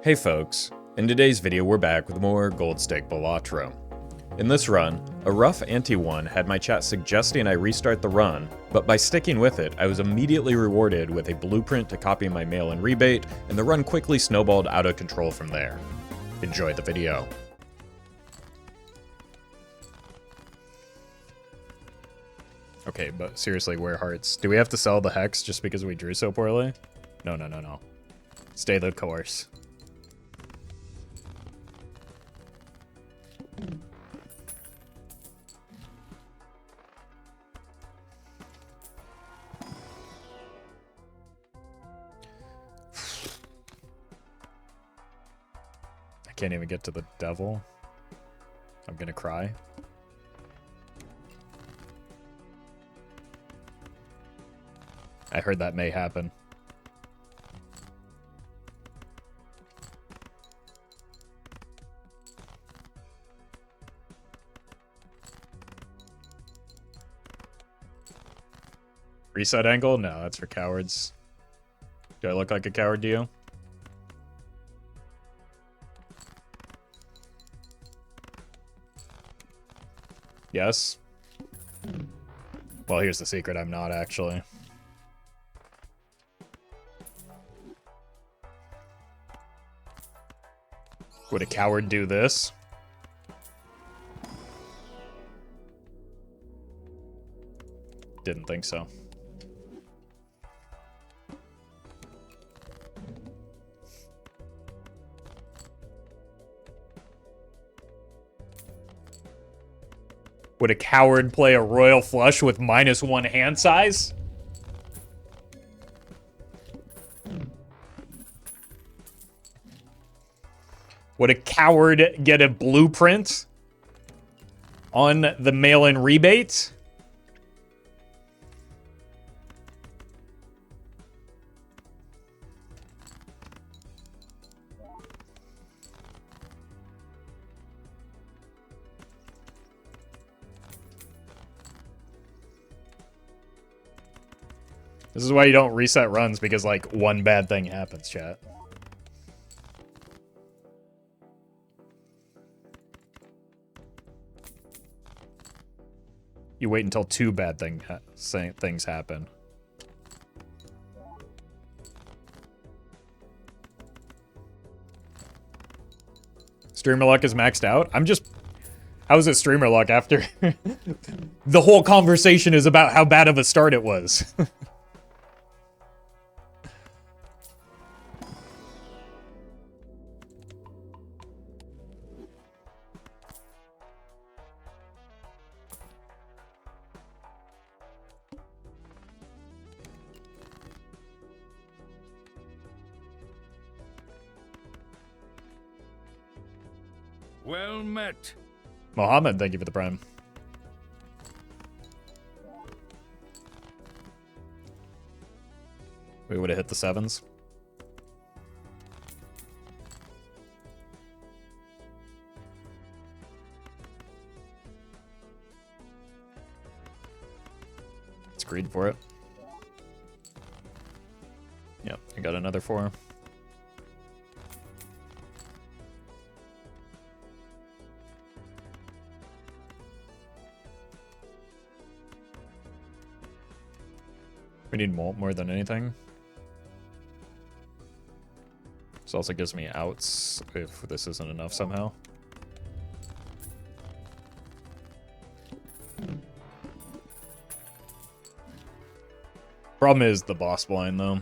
Hey folks, in today's video we're back with more Gold Stake Balatro. In this run, a rough Ante one had my chat suggesting I restart the run, but by sticking with it, I was immediately rewarded with a blueprint to copy my mail-in rebate, and the run quickly snowballed out of control from there. Enjoy the video. Okay, but seriously, where hearts? Do we have to sell the hex just because we drew so poorly? No. Stay the course. I can't even get to the devil. I'm gonna cry. I heard that may happen. Reset angle? No, that's for cowards. Do I look like a coward to you? Yes? Well, here's the secret. I'm not actually. Would a coward do this? Didn't think so. Would a coward play a royal flush with -1 hand size? Would a coward get a blueprint on the mail-in rebate? This is why you don't reset runs, because, like, one bad thing happens, chat. You wait until two bad things happen. Streamer luck is maxed out? How is it streamer luck after the whole conversation is about how bad of a start it was? Well met. Mohammed, thank you for the prime. We would have hit the sevens. It's greed for it. Yep, I got another 4. We need more than anything. This also gives me outs if this isn't enough somehow. Problem is the boss blind though.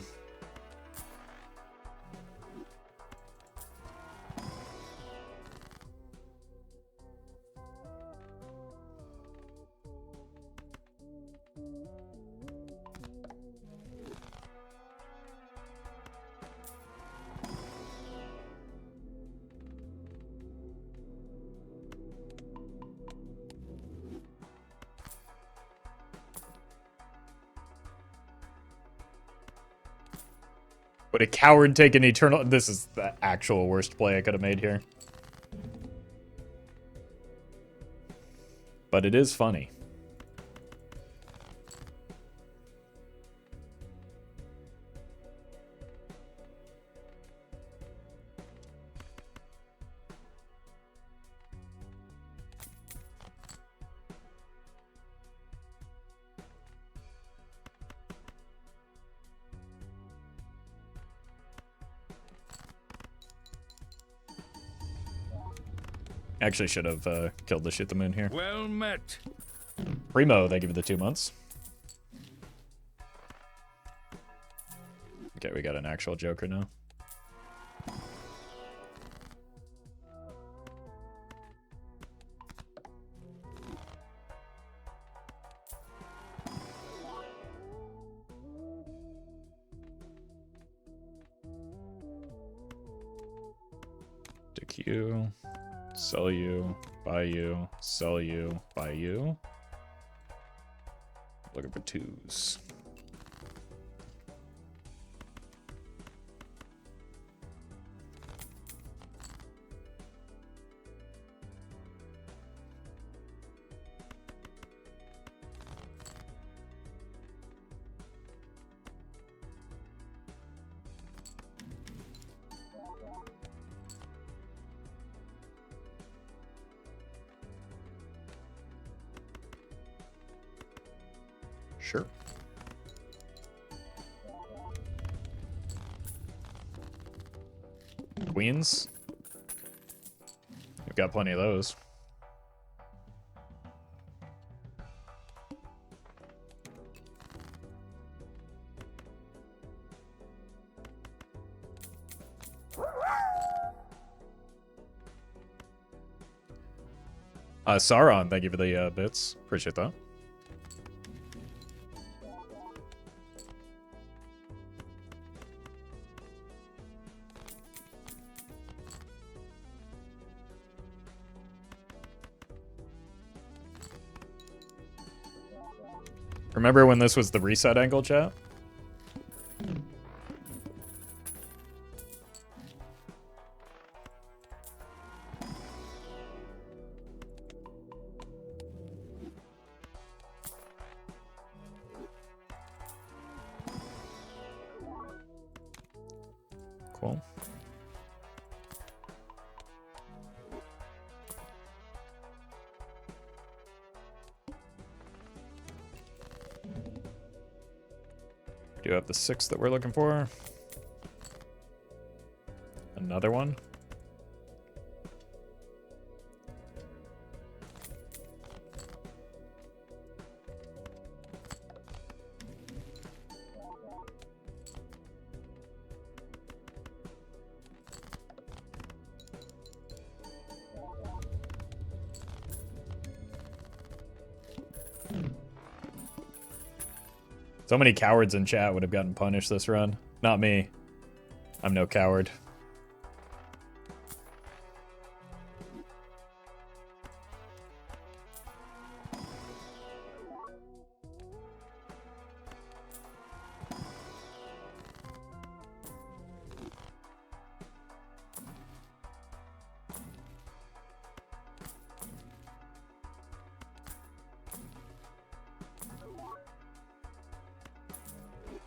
Would a coward take an eternal... This is the actual worst play I could have made here. But it is funny. Actually should have killed the shoot the moon here. Well met. Primo, they give you the 2 months. Okay, we got an actual Joker now. Dick you, sell you, buy you, sell you, buy you. Looking for 2s. Sure. Queens. We've got plenty of those. Sauron, thank you for the bits. Appreciate that. Remember when this was the reset angle, chat? Cool. Do have the 6 that we're looking for. Another one. So many cowards in chat would have gotten punished this run. Not me. I'm no coward.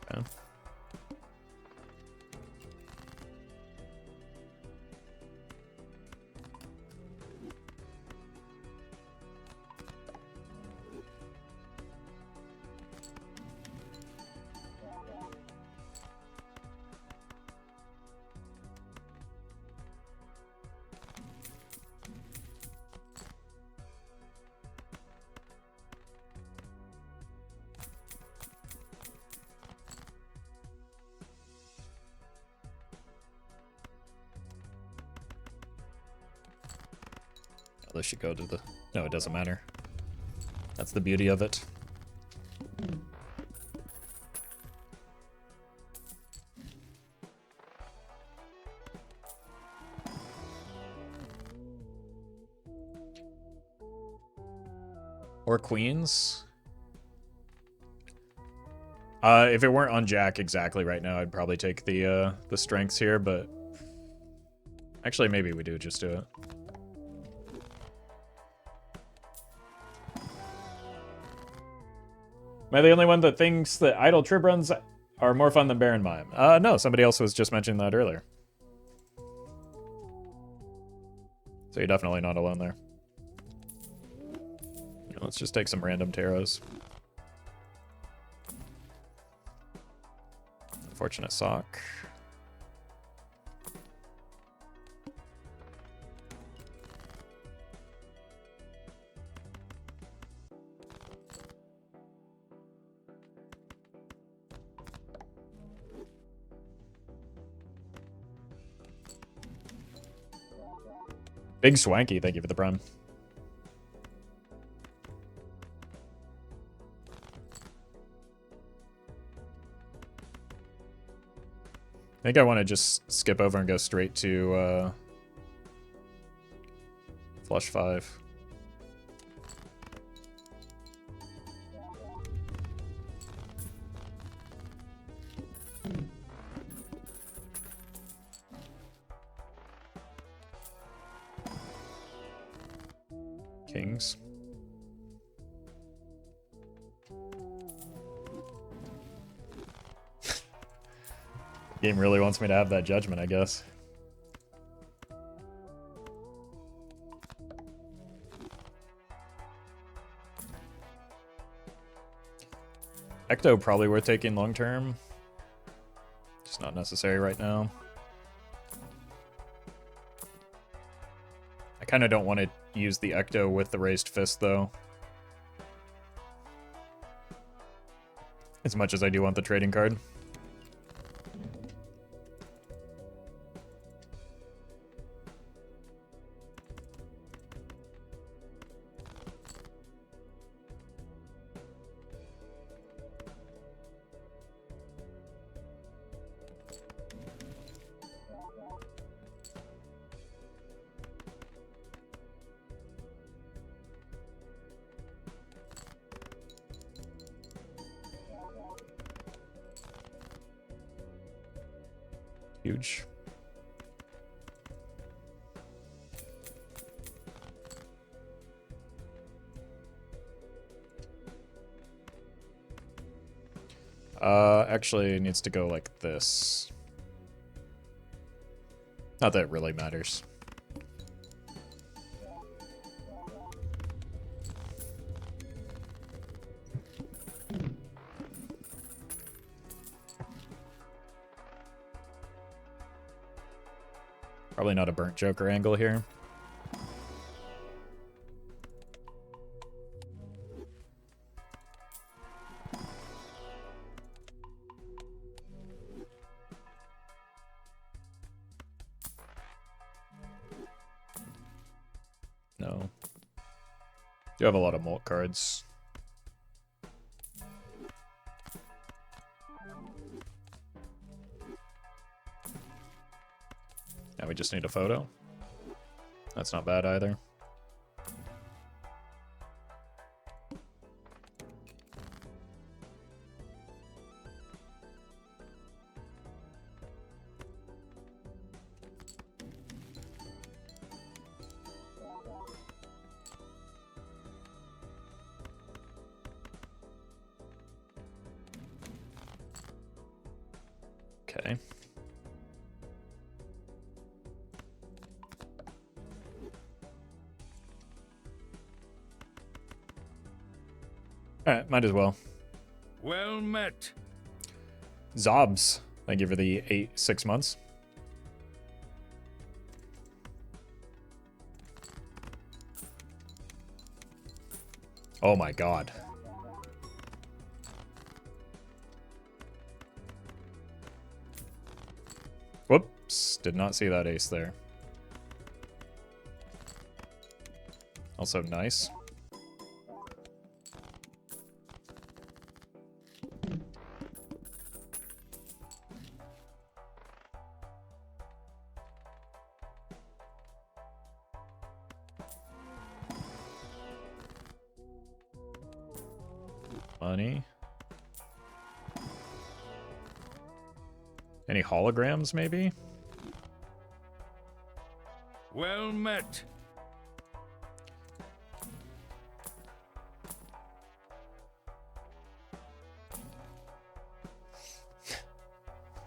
Okay. This should go to the... No, it doesn't matter. That's the beauty of it. Or queens. If it weren't on Jack exactly right now, I'd probably take the strengths here, but... Actually, maybe we do just do it. Am I the only one that thinks that idle trip runs are more fun than Baron Mime? No, somebody else was just mentioning that earlier. So you're definitely not alone there. Let's just take some random tarots. Unfortunate sock. Big Swanky, thank you for the prime. I think I want to just skip over and go straight to flush 5. Kings. Game really wants me to have that judgment, I guess. Ecto probably worth taking long term. Just not necessary right now. I kind of don't want to use the Ecto with the raised fist though. As much as I do want the trading card. Huge. Actually, it needs to go like this. Not that it really matters. Probably not a burnt Joker angle here. No. You have a lot of molt cards. Now we just need a photo. That's not bad either. Okay. Alright, might as well. Well met. Zobs, thank you for the 6 months. Oh my god. Whoops, did not see that ace there. Also nice. Money. Any holograms, maybe? Well met.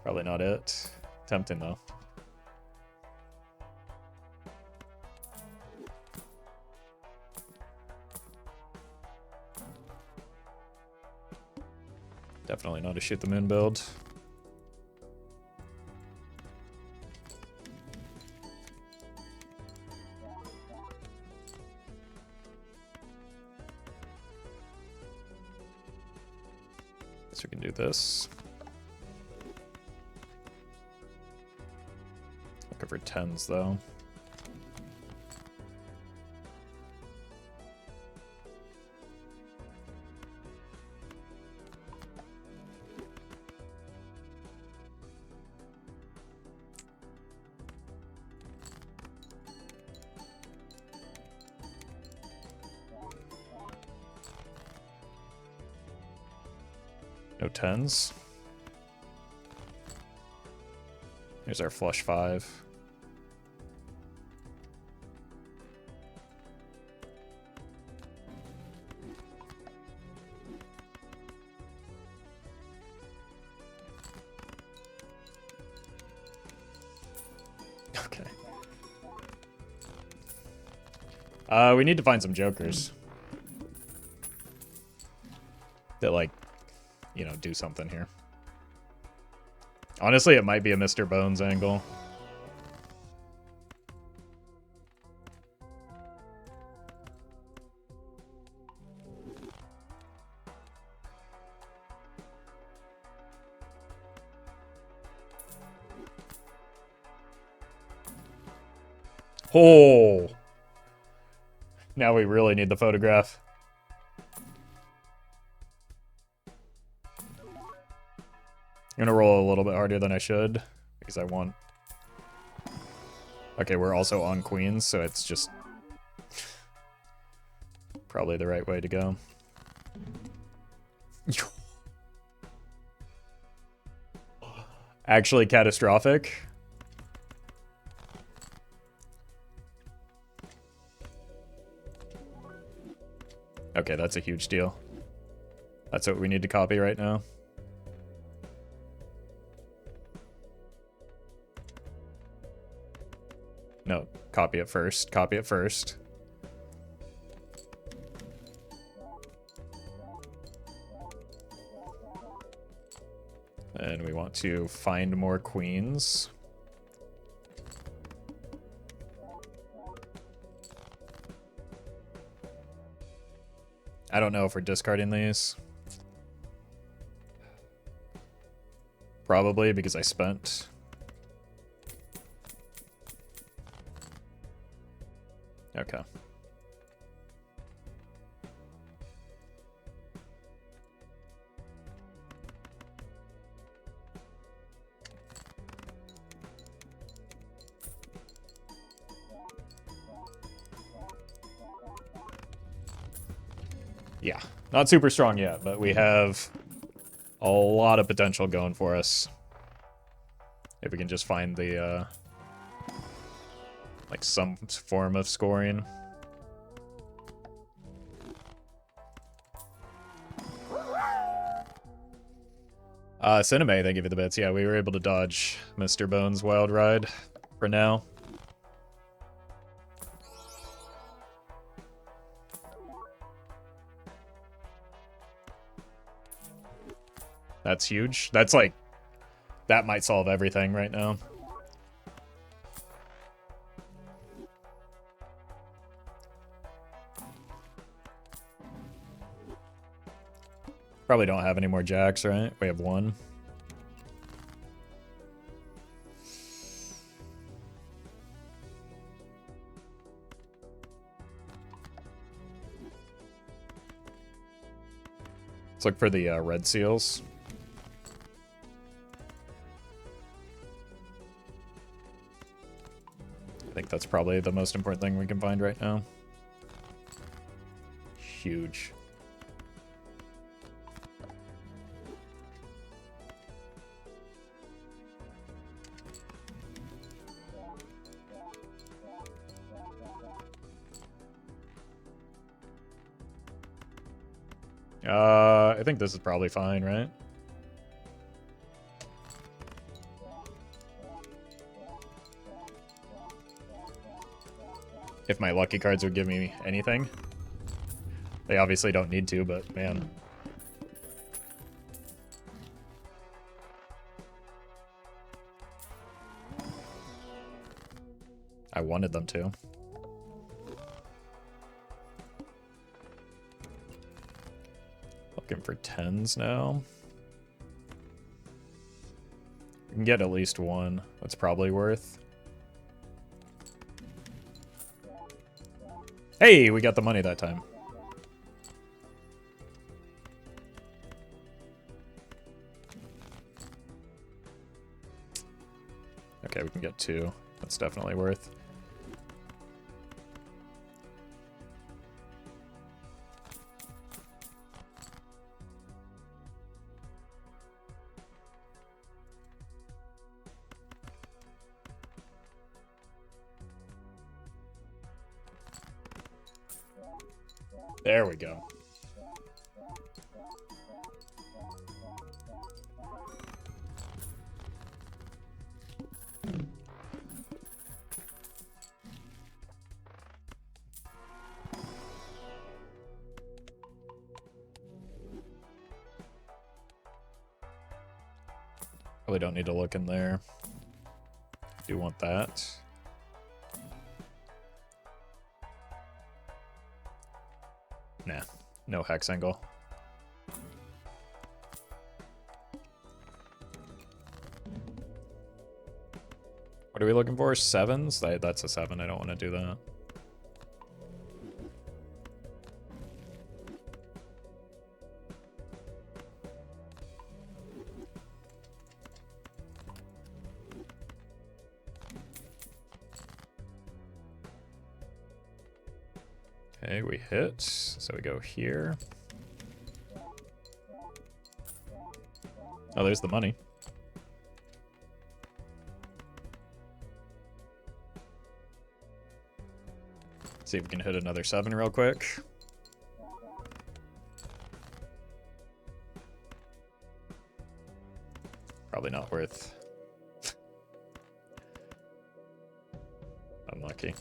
Probably not it. Tempting, though. Definitely not a shoot the moon build. Guess we can do this. Looking for 10s though. No tens. Here's our flush 5. Okay. We need to find some jokers that, like, you know, do something here. Honestly, it might be a Mr. Bones angle. Oh! Now we really need the photograph. I'm gonna roll a little bit harder than I should, because I want... Okay, we're also on queens, so it's just... probably the right way to go. Actually catastrophic. Okay, that's a huge deal. That's what we need to copy right now. No, copy it first. Copy it first. And we want to find more queens. I don't know if we're discarding these. Probably, because I spent. Okay. Yeah, not super strong yet, but we have a lot of potential going for us. If we can just find the, like, some form of scoring. Cineme, thank you for the bits. Yeah, we were able to dodge Mr. Bones' wild ride for now. That's huge. That's like, that might solve everything right now. Probably don't have any more jacks, right? We have one. Let's look for the red seals. I think that's probably the most important thing we can find right now. Huge. I think this is probably fine, right? If my lucky cards would give me anything. They obviously don't need to, but man. I wanted them to. Looking for tens now. We can get at least one. That's probably worth. Hey, we got the money that time. Okay, we can get two. That's definitely worth. There we go. Probably don't need to look in there. Do want that. Nah, no hex angle. What are we looking for? Sevens? That's a 7. I don't want to do that. Okay, we hit. So we go here. Oh, there's the money. See if we can hit another 7 real quick. Probably not worth. Unlucky.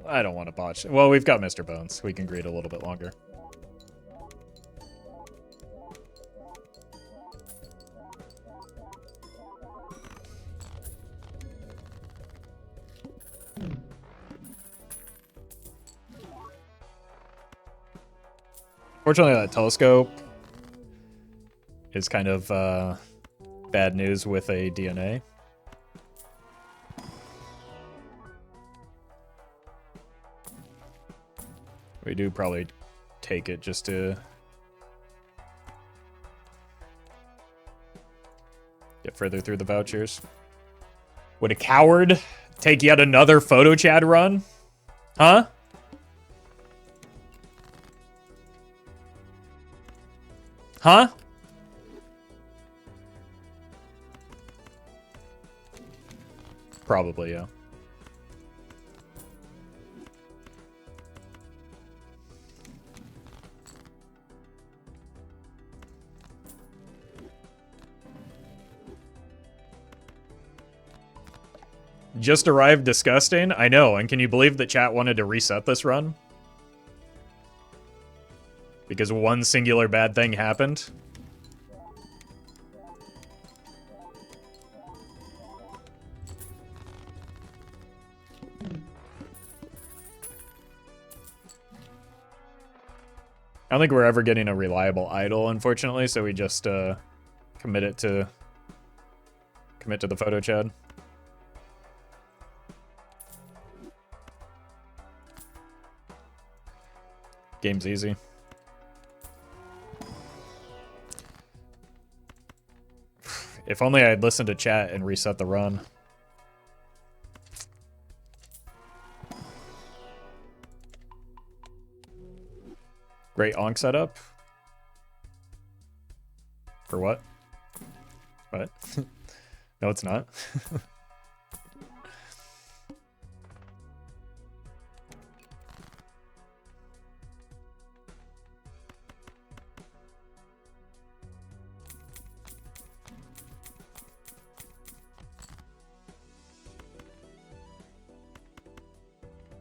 I don't want to botch. Well, we've got Mr. Bones. We can greed a little bit longer. Fortunately, that telescope is kind of bad news with a DNA. We do probably take it just to get further through the vouchers. Would a coward take yet another photo chat run? Huh? Huh? Probably, yeah. Just arrived disgusting? I know, and can you believe that chat wanted to reset this run? Because one singular bad thing happened? I don't think we're ever getting a reliable idol, unfortunately, so we just commit to the photo chat. Game's easy. If only I had listened to chat and reset the run. Great onk setup. For what? What? No, it's not.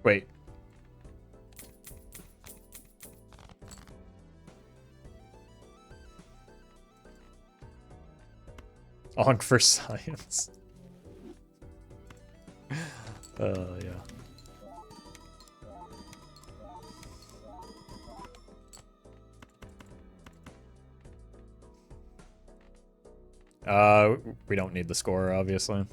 Wait. Onk for science. Yeah. We don't need the score, obviously.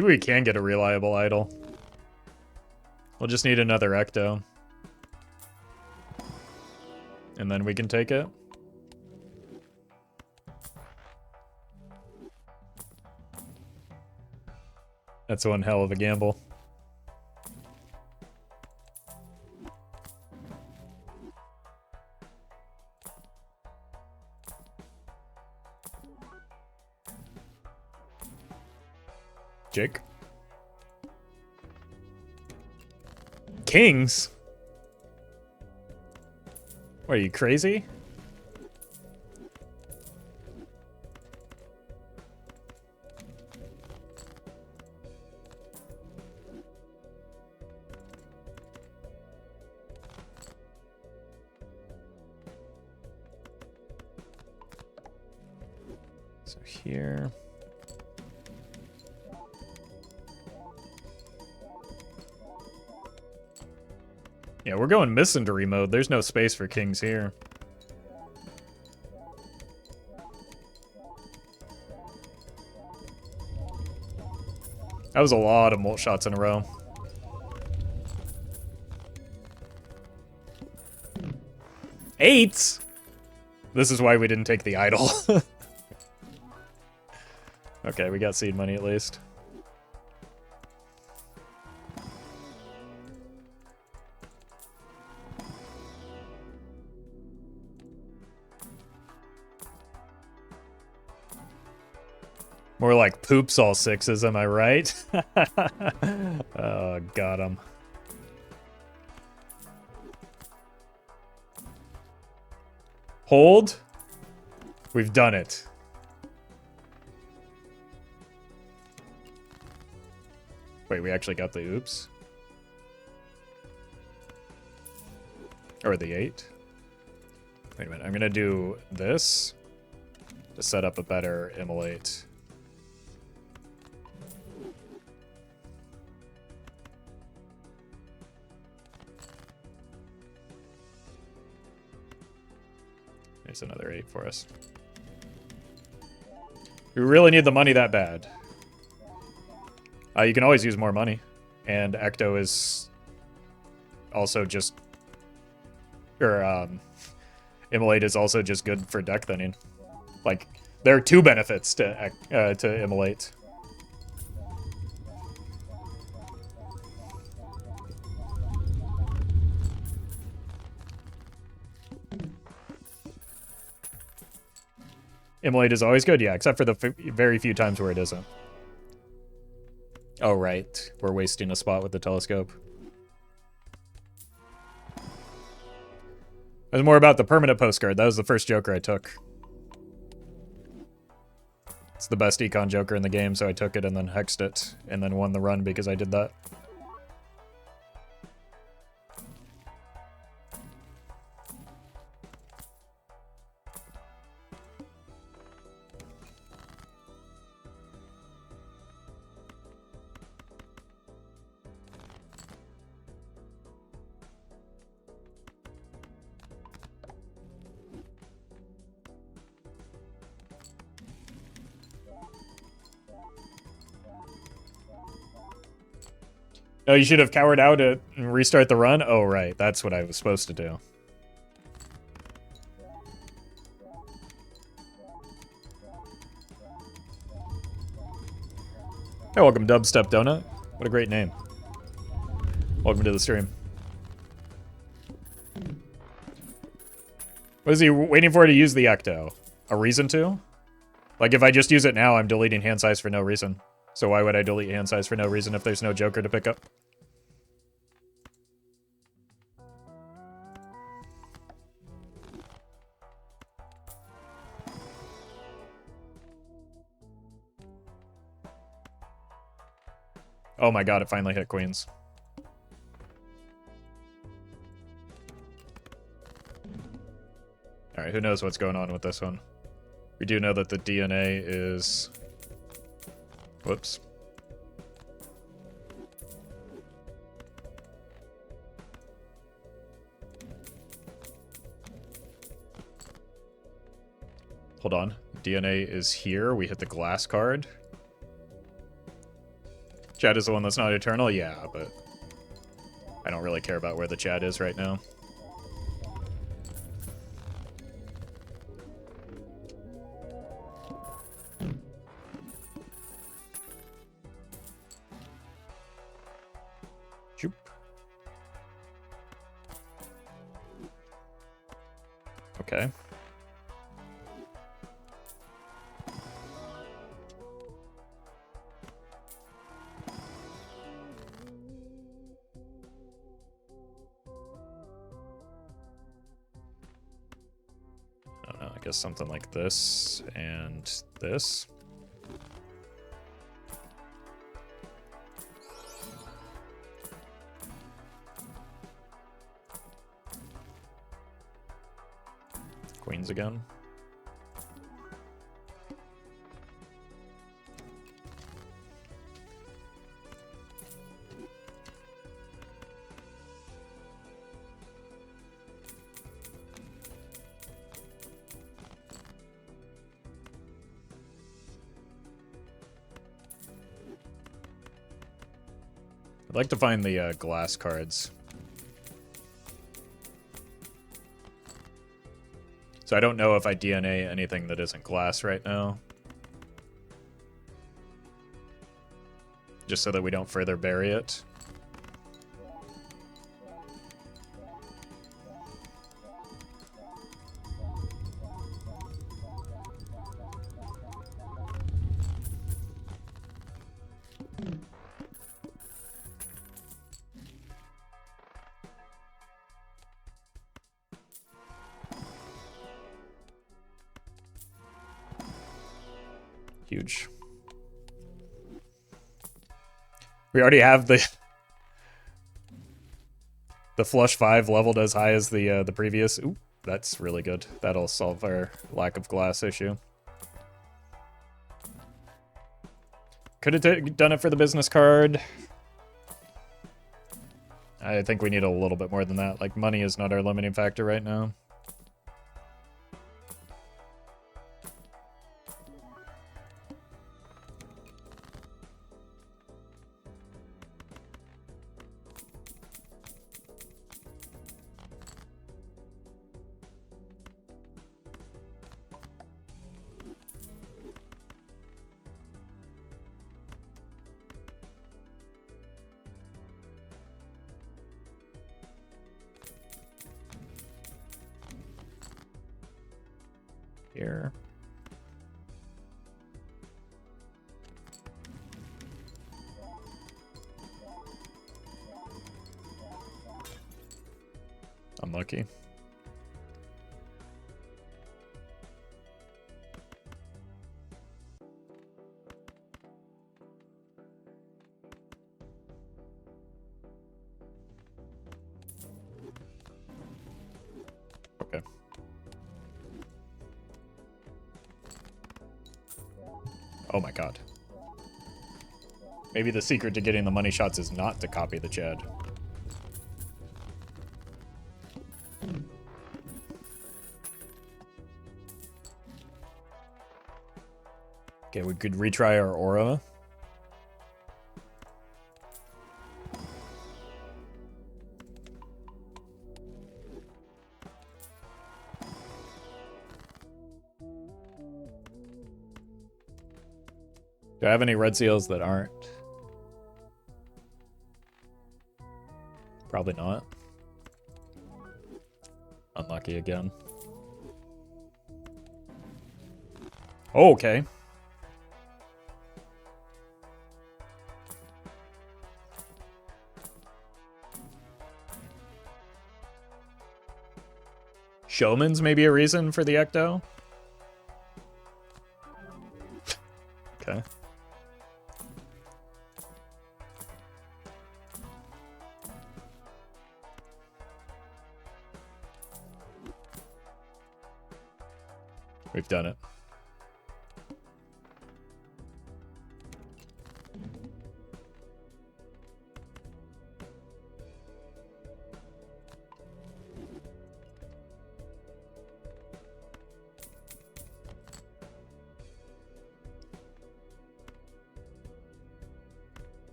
Maybe we can get a reliable idol. We'll just need another ecto. And then we can take it. That's one hell of a gamble. Jake? Kings? What, are you crazy? So here. Yeah, we're going misandry mode. There's no space for kings here. That was a lot of molt shots in a row. Eights? This is why we didn't take the idol. Okay, we got seed money at least. More like poops all sixes, am I right? Oh, got him. Hold. We've done it. Wait, we actually got the oops? Or the 8? Wait a minute, I'm gonna do this to set up a better immolate. There's another 8 for us. We really need the money that bad. You can always use more money. And Ecto is also just... Or, Immolate is also just good for deck thinning. Like, there are 2 benefits to Immolate. Immolate is always good, yeah, except for the very few times where it isn't. Oh, right. We're wasting a spot with the telescope. It was more about the permanent postcard. That was the first Joker I took. It's the best econ Joker in the game, so I took it and then hexed it, and then won the run because I did that. Oh, you should have cowered out and restart the run? Oh, right. That's what I was supposed to do. Hey, welcome, Dubstep Donut. What a great name. Welcome to the stream. What is he waiting for to use the Ecto? A reason to? Like, if I just use it now, I'm deleting hand size for no reason. So why would I delete hand size for no reason if there's no Joker to pick up? Oh my god, it finally hit queens. Alright, who knows what's going on with this one. We do know that the DNA is... Whoops. Hold on. DNA is here. We hit the glass card. Chat is the one that's not eternal? Yeah, but I don't really care about where the chat is right now. Shoop. Okay. I don't know, I guess something like this and this. Queens again. I'd like to find the glass cards. So I don't know if I DNA anything that isn't glass right now. Just so that we don't further bury it. Huge. We already have the flush 5 leveled as high as the previous. Ooh, that's really good. That'll solve our lack of glass issue. Could have done it for the business card. I think we need a little bit more than that. Like, money is not our limiting factor right now. Here. Unlucky. Okay. Oh my god. Maybe the secret to getting the money shots is not to copy the Chad. Okay, we could retry our aura. Do I have any red seals that aren't? Probably not. Unlucky again. Oh, okay. Showman's maybe a reason for the Ecto? Okay. We've done it.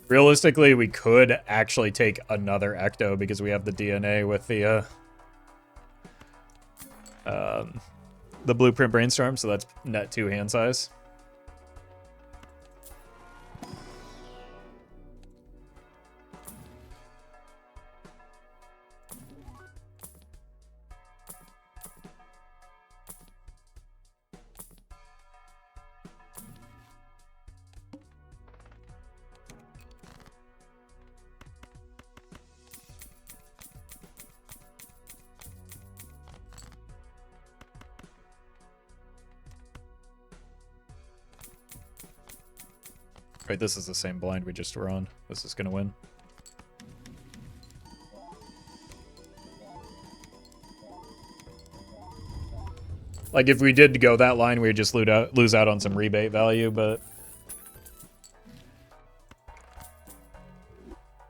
Realistically, we could actually take another Ecto because we have the DNA with the Blueprint Brainstorm, so that's net 2 hand size. Right, this is the same blind we just were on. This is gonna win. Like, if we did go that line, we'd just lose out on some rebate value, but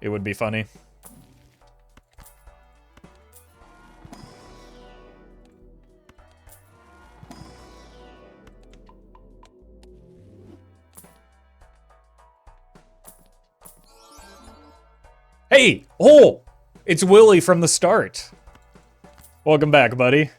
it would be funny. Hey! Oh! It's Willie from the start. Welcome back, buddy.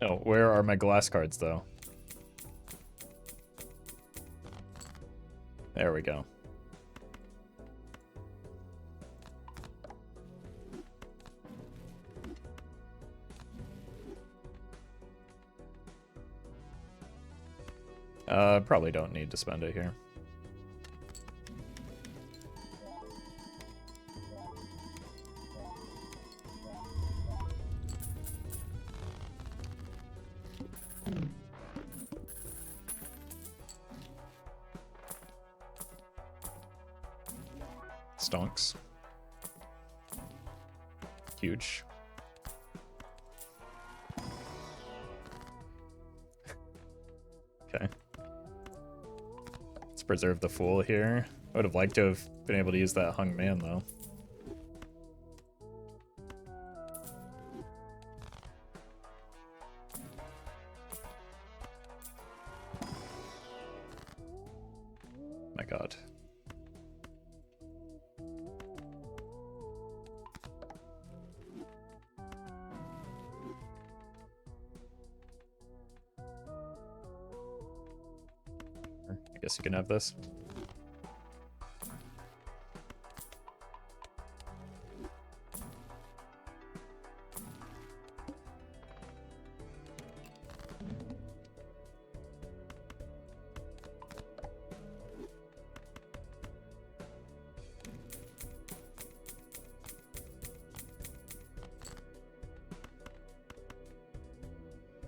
Oh, where are my glass cards, though? There we go. Probably don't need to spend it here. Stonks. Huge. Okay. Let's preserve the Fool here. I would have liked to have been able to use that Hung Man, though. My god. I guess you can have this.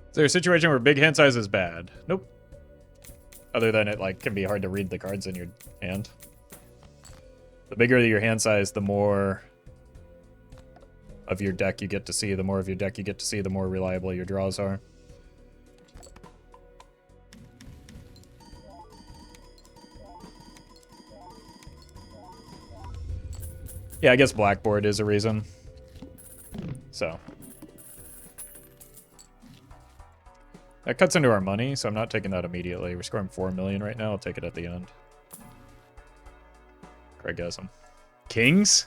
Is there a situation where big hand size is bad? Nope. Other than it like can be hard to read the cards in your hand. The bigger your hand size, the more of your deck you get to see. The more of your deck you get to see, the more reliable your draws are. Yeah, I guess Blackboard is a reason. So. That cuts into our money, so I'm not taking that immediately. We're scoring 4 million right now. I'll take it at the end. Craigasm. Kings?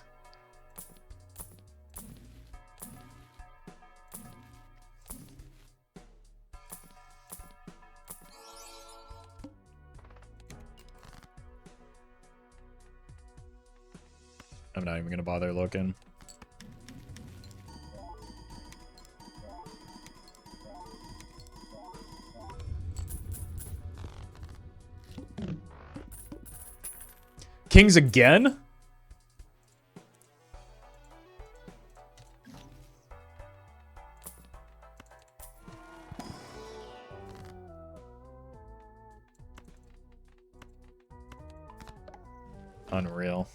I'm not even going to bother looking. Kings again? Unreal.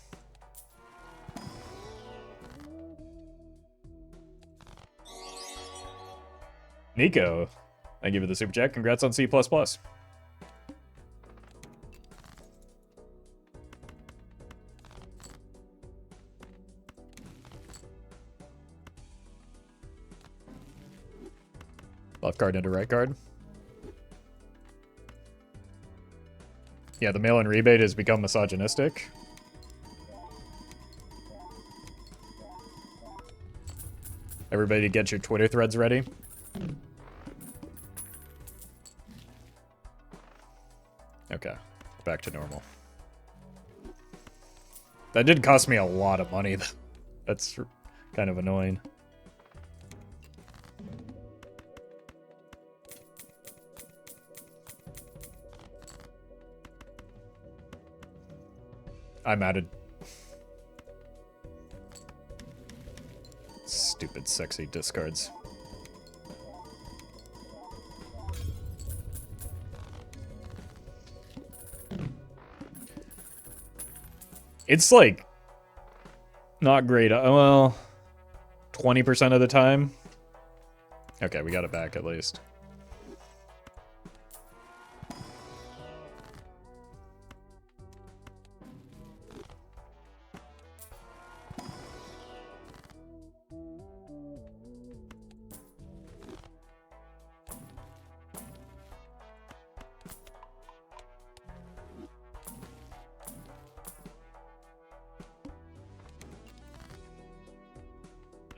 Nico, thank you for the super chat. Congrats on C++. Left guard into right guard. Yeah, the mail-in rebate has become misogynistic. Everybody get your Twitter threads ready. Okay, back to normal. That did cost me a lot of money. That's kind of annoying. I'm added. Stupid sexy discards. It's like not great. Well, 20% of the time. Okay, we got it back at least.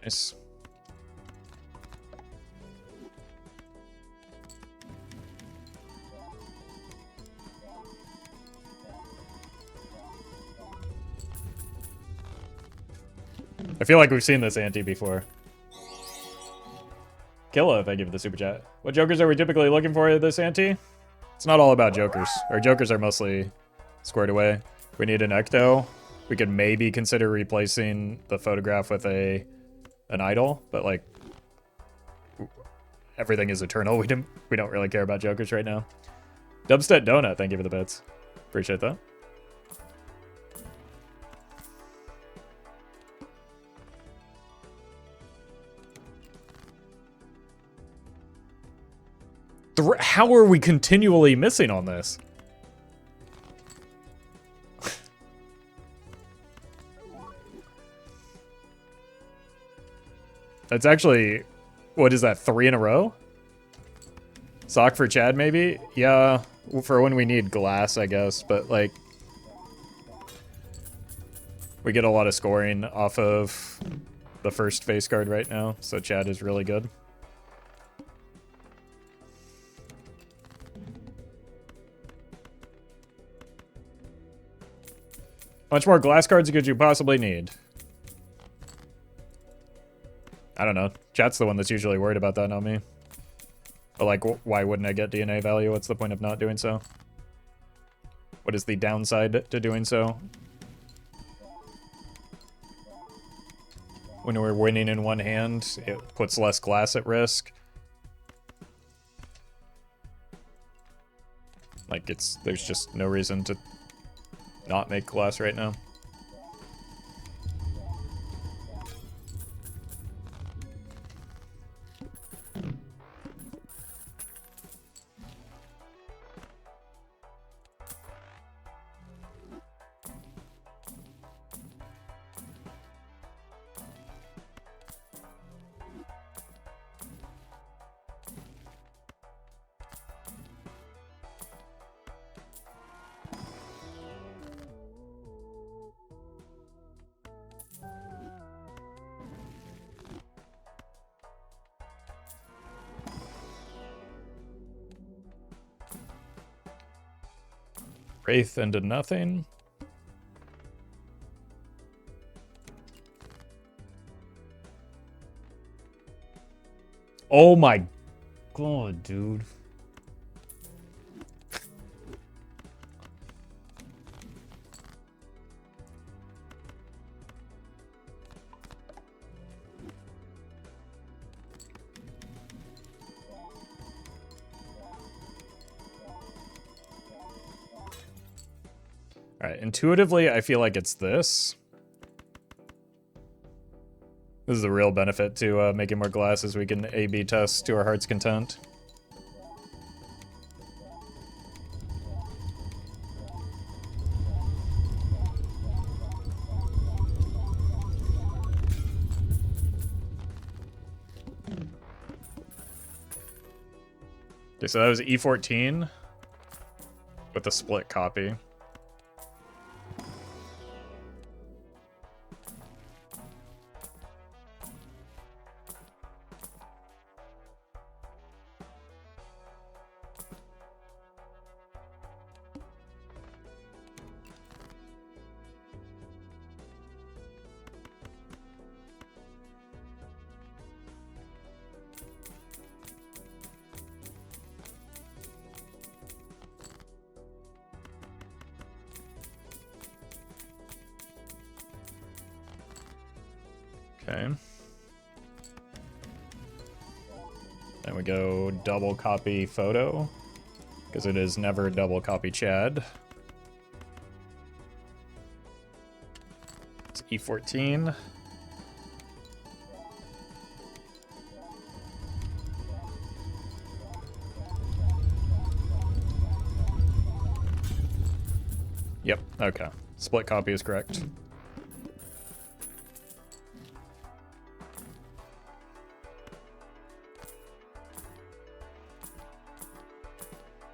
Nice. I feel like we've seen this Ante before. Killa, thank you for the super chat. What jokers are we typically looking for this Ante? It's not all about jokers. Our jokers are mostly squared away. We need an ecto. We could maybe consider replacing the photograph with an idol, but like everything is eternal. We don't really care about jokers right now. Dubstep Donut, thank you for the bits. Appreciate that. How are we continually missing on this? That's actually, what is that, 3 in a row? Sock for Chad, maybe? Yeah, for when we need glass, I guess, but like, we get a lot of scoring off of the first face card right now, so Chad is really good. How much more glass cards could you possibly need? I don't know. Chat's the one that's usually worried about that, not me. But like, why wouldn't I get DNA value? What's the point of not doing so? What is the downside to doing so? When we're winning in one hand, it puts less glass at risk. Like, there's just no reason to not make glass right now. Wraith into nothing. Oh my god, dude. Alright, intuitively, I feel like it's this. This is the real benefit to making more glasses. We can A/B test to our heart's content. Okay, so that was E14 with a split copy. Okay. Then we go double copy photo, because it is never double copy Chad. It's E14. Yep, okay. Split copy is correct.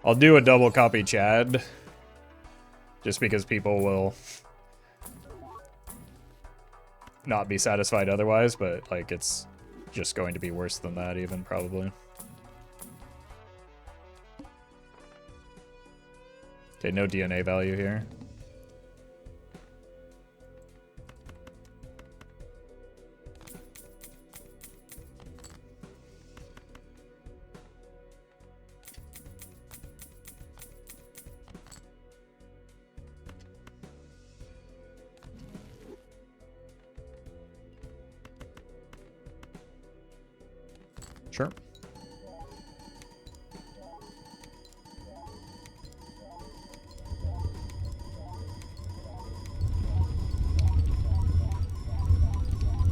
I'll do a double copy Chad, just because people will not be satisfied otherwise, but like it's just going to be worse than that even, probably. Okay, no DNA value here. Sure.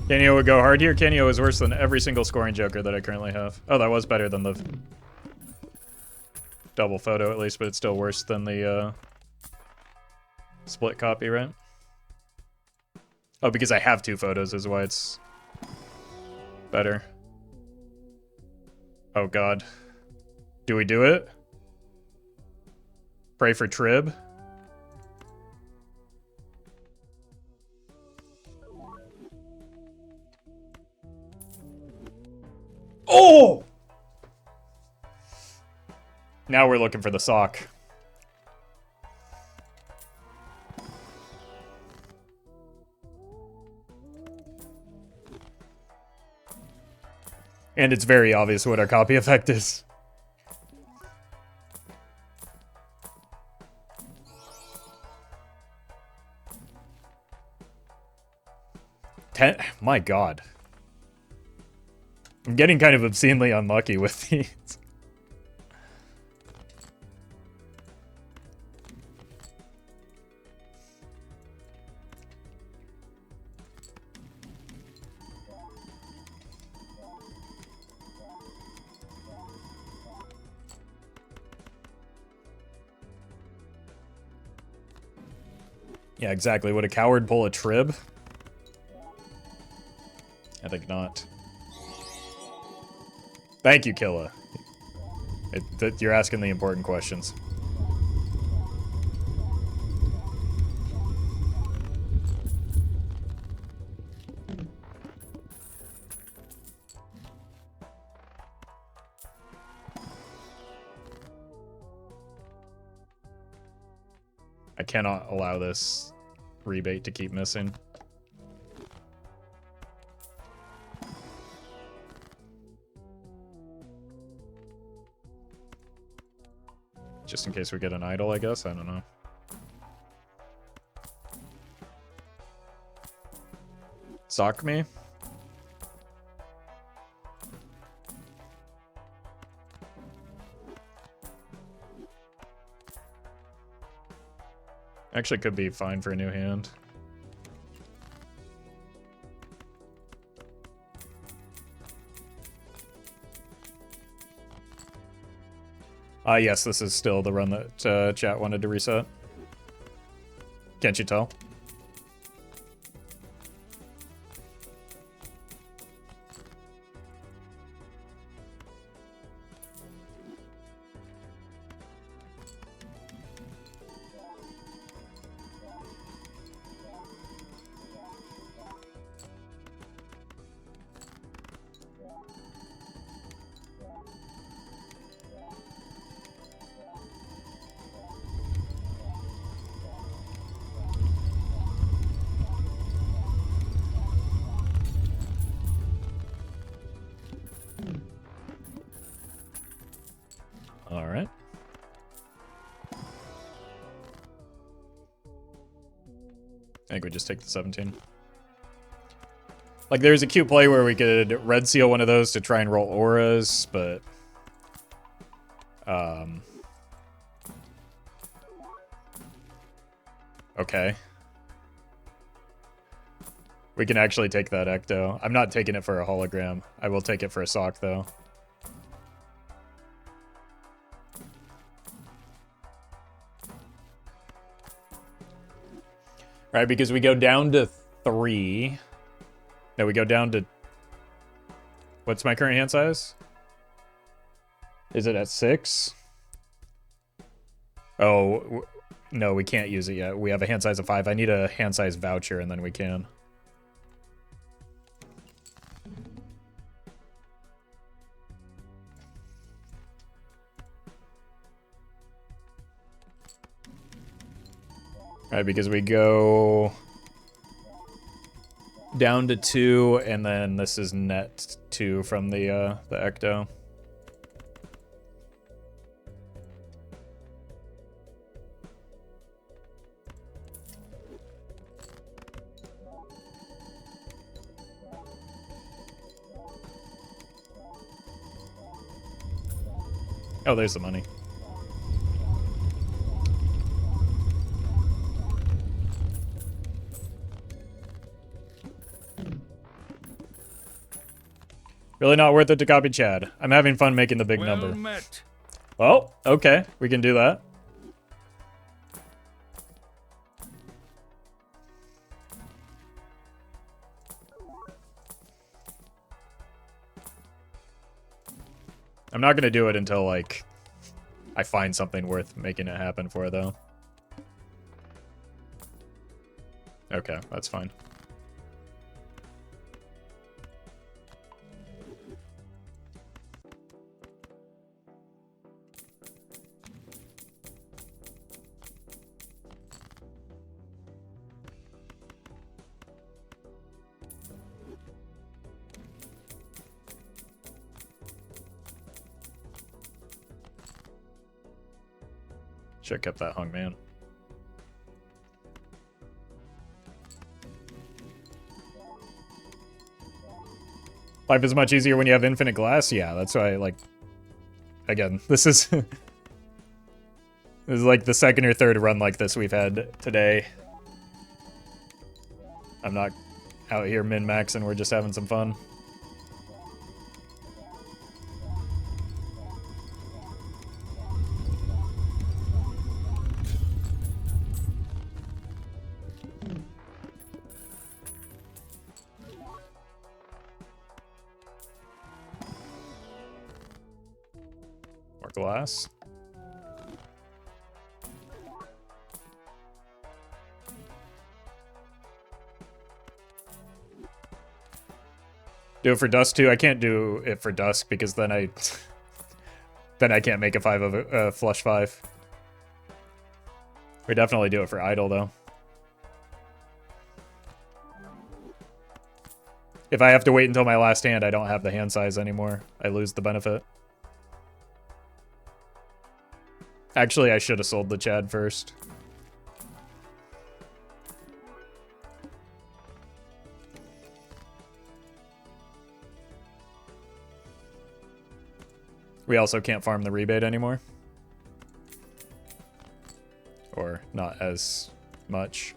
Kenyo would go hard here. Kenyo is worse than every single scoring joker that I currently have. Oh, that was better than the double photo at least, but it's still worse than the split copy, right? Oh, because I have two photos is why it's better. Oh god. Do we do it? Pray for Trib. Oh! Now we're looking for the sock. And it's very obvious what our copy effect is. My god. I'm getting kind of obscenely unlucky with these. Yeah, exactly. Would a coward pull a Trib? I think not. Thank you, Killa. You're asking the important questions. I cannot allow this rebate to keep missing. Just in case we get an idol, I guess. I don't know. Sock me? Actually could be fine for a new hand. Yes, this is still the run that chat wanted to reset. Can't you tell? All right. I think we just take the 17. Like, there's a cute play where we could red seal one of those to try and roll auras, but... Okay. We can actually take that Ecto. I'm not taking it for a hologram. I will take it for a sock, though. Right, because we go down to 3. No, we go down to... What's my current hand size? Is it at 6? Oh, no, we can't use it yet. We have a hand size of 5. I need a hand size voucher, and then we can. Right, because we go down to 2, and then this is net 2 from the Ecto. Oh, there's the money. Really not worth it to copy Chad. I'm having fun making the big number. Met. Well, okay, we can do that. I'm not gonna do it until, like, I find something worth making it happen for, though. Okay, that's fine. Should've kept that hung man. Life is much easier when you have infinite glass. Yeah, that's why, like, again, this is this is like the second or third run like this we've had today. I'm not out here min-maxing, we're just having some fun. More glass. Do it for dusk too. I can't do it for dusk because then I can't make a 5 of a flush 5. We definitely do it for idle though. If I have to wait until my last hand, I don't have the hand size anymore. I lose the benefit. Actually, I should have sold the Chad first. We also can't farm the rebate anymore. Or not as much.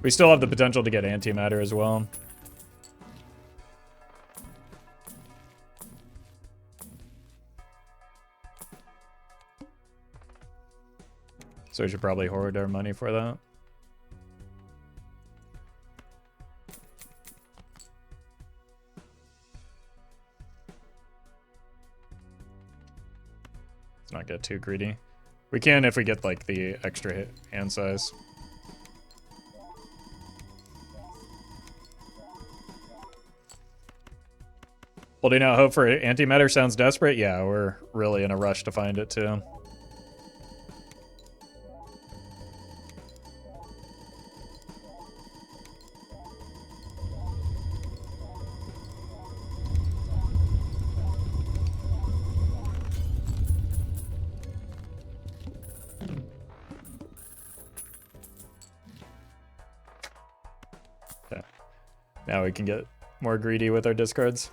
We still have the potential to get antimatter as well. So we should probably hoard our money for that. Let's not get too greedy. We can if we get like the extra hand size. Holding out hope for antimatter sounds desperate. Yeah, we're really in a rush to find it too. Okay. Now we can get more greedy with our discards.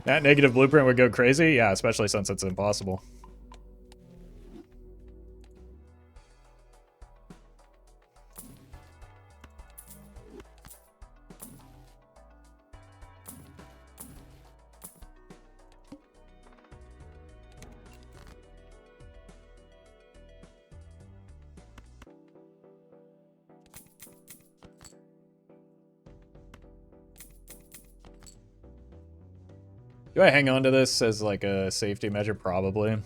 That negative blueprint would go crazy? Yeah, especially since it's impossible. Do I hang on to this as like a safety measure? Probably.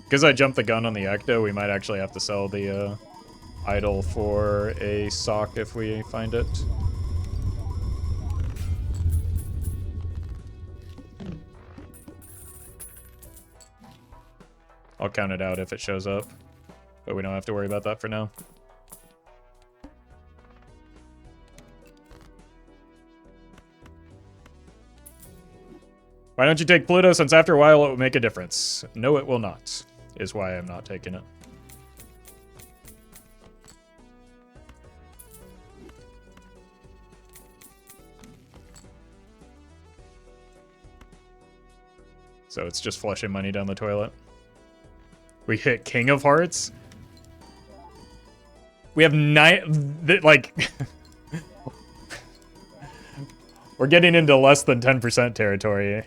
Because I jumped the gun on the Ecto, we might actually have to sell the idol for a sock if we find it. I'll count it out if it shows up, but we don't have to worry about that for now. Why don't you take Pluto, since after a while it will make a difference? No, it will not, is why I'm not taking it. So it's just flushing money down the toilet. We hit King of Hearts. We have 9, like... We're getting into less than 10% territory.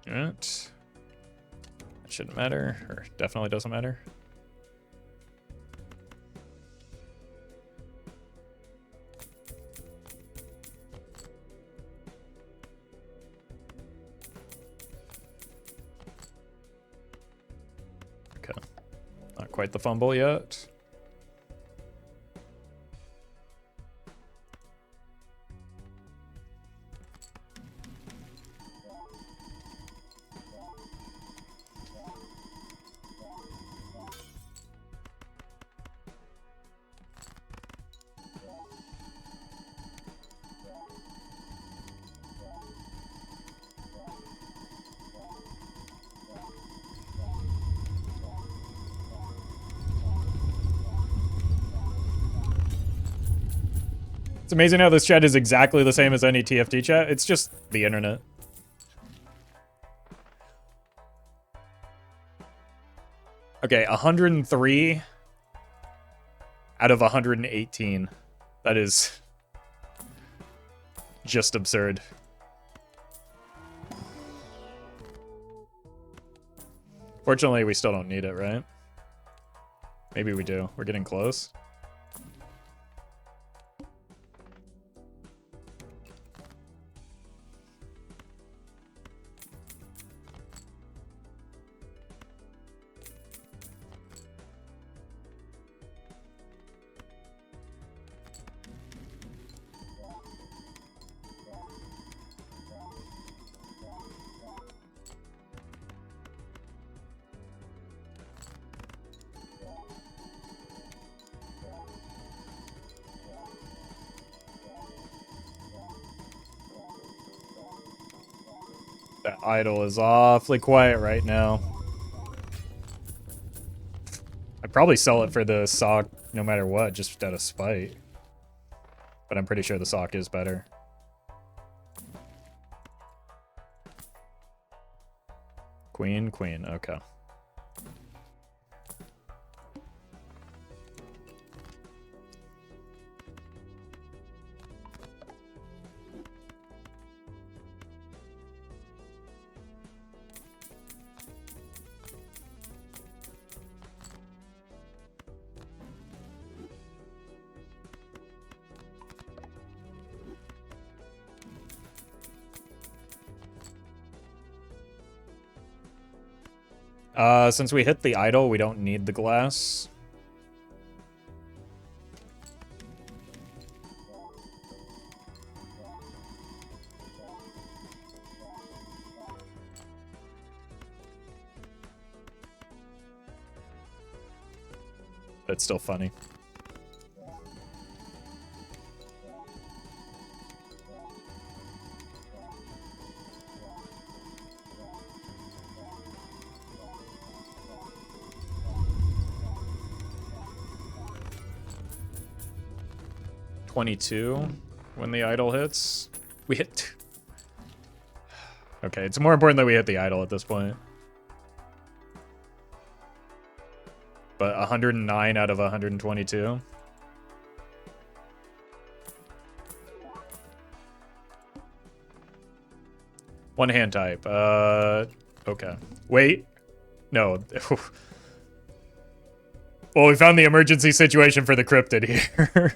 Alright. That shouldn't matter, or definitely doesn't matter. Okay. Not quite the fumble yet. It's amazing how this chat is exactly the same as any TFT chat. It's just the internet. Okay, 103 out of 118. That is just absurd. Fortunately, we still don't need it, right? Maybe we do. We're getting close. That idol is awfully quiet right now. I'd probably sell it for the sock no matter what, just out of spite. But I'm pretty sure the sock is better. Queen, queen, okay. Since we hit the idol, we don't need the glass. That's still funny. $22 when the idol hits. We hit. Okay, it's more important that we hit the idol at this point. But 109 out of 122. One hand type. Okay. Wait. No. Well, we found the emergency situation for the cryptid here.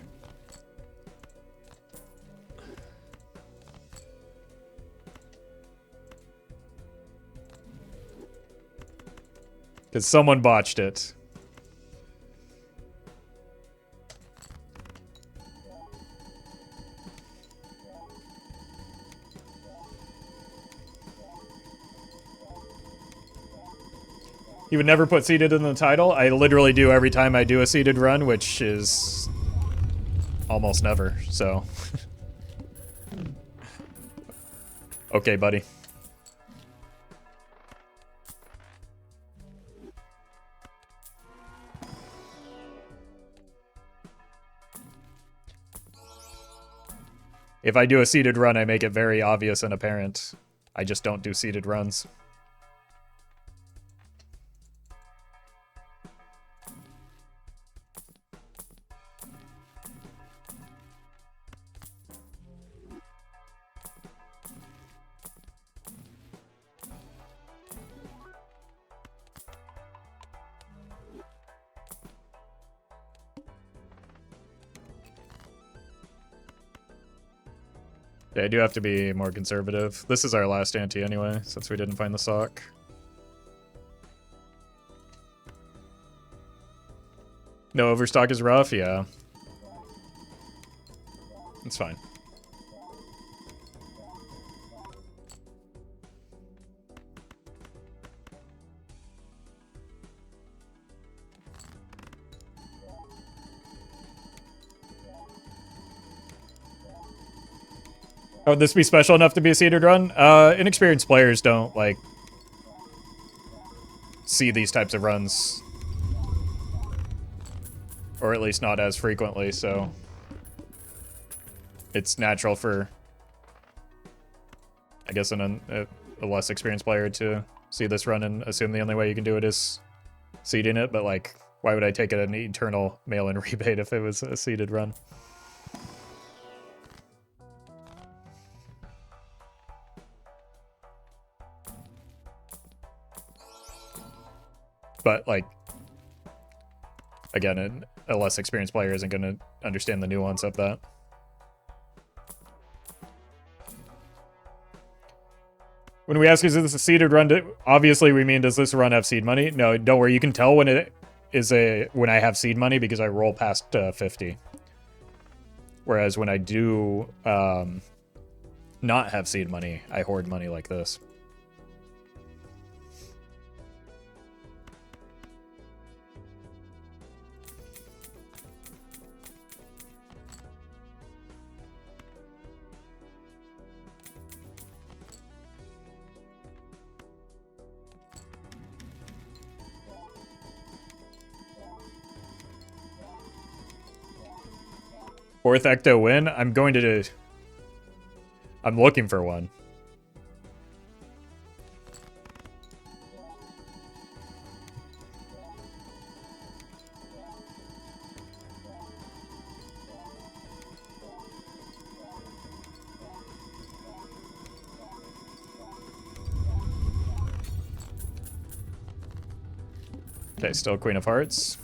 Because someone botched it. You would never put seeded in the title? I literally do every time I do a seeded run, which is almost never, so. Okay, buddy. If I do a seeded run, I make it very obvious and apparent. I just don't do seeded runs. Yeah, I do have to be more conservative. This is our last ante anyway, since we didn't find the sock. No overstock is rough, yeah. It's fine. Oh, would this be special enough to be a seeded run? Inexperienced players don't, like, see these types of runs. Or at least not as frequently, so. it's natural for, I guess, a less experienced player to see this run and assume the only way you can do it is seeding it, but like, why would I take an eternal mail-in rebate if it was a seeded run? But like, again, a less experienced player isn't going to understand the nuance of that. When we ask, is this a seeded run? Obviously, we mean, does this run have seed money? No, don't worry. You can tell when it is when I have seed money because I roll past 50. Whereas when I do not have seed money, I hoard money like this. Fourth ecto win? I'm going to do... I'm looking for one. Okay, still Queen of Hearts.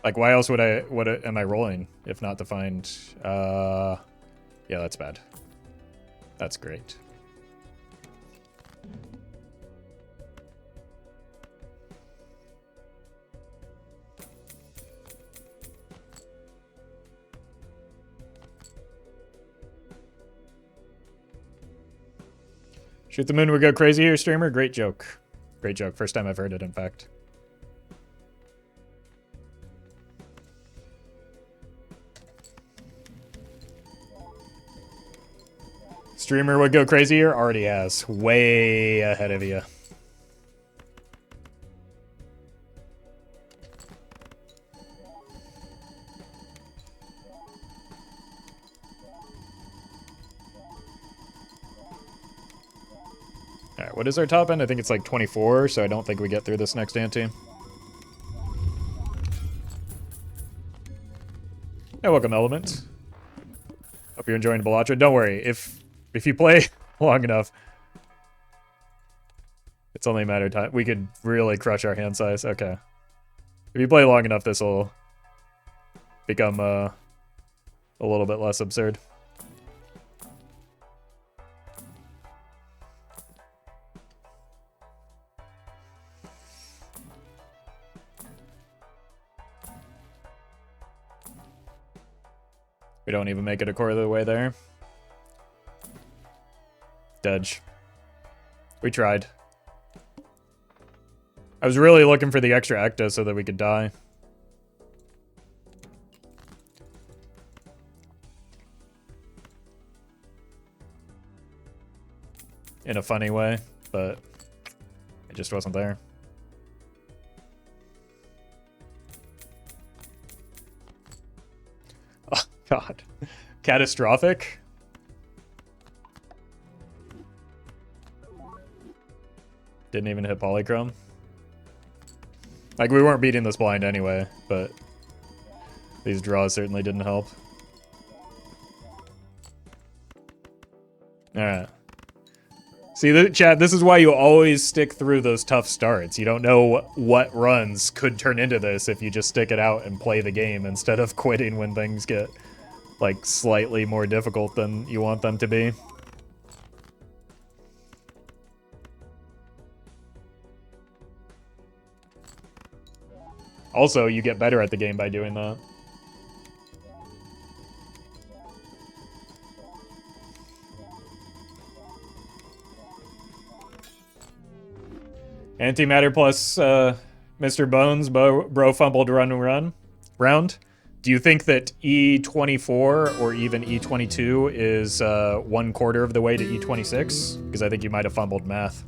Like, why else would am I rolling if not to find, yeah, that's bad. That's great. Shoot the moon would go crazy here, streamer? Great joke. Great joke. First time I've heard it, in fact. Streamer would go crazy here? Already has. Way ahead of you. Alright, what is our top end? I think it's like 24, so I don't think we get through this next ante. Hey, welcome, Element. Hope you're enjoying Balatro. Don't worry, if you play long enough, it's only a matter of time. We could really crush our hand size. Okay. If you play long enough, this will become a little bit less absurd. We don't even make it a quarter of the way there. Dodge. We tried. I was really looking for the extra ecto so that we could die. In a funny way, but it just wasn't there. Oh, God. Catastrophic? Didn't even hit polychrome. Like, we weren't beating this blind anyway, but these draws certainly didn't help. Alright. See, chat, this is why you always stick through those tough starts. You don't know what runs could turn into this if you just stick it out and play the game instead of quitting when things get, like, slightly more difficult than you want them to be. Also, you get better at the game by doing that. Antimatter plus Mr. Bones, bro fumbled round. Do you think that E24 or even E22 is 1/4 of the way to E26? Because I think you might have fumbled math.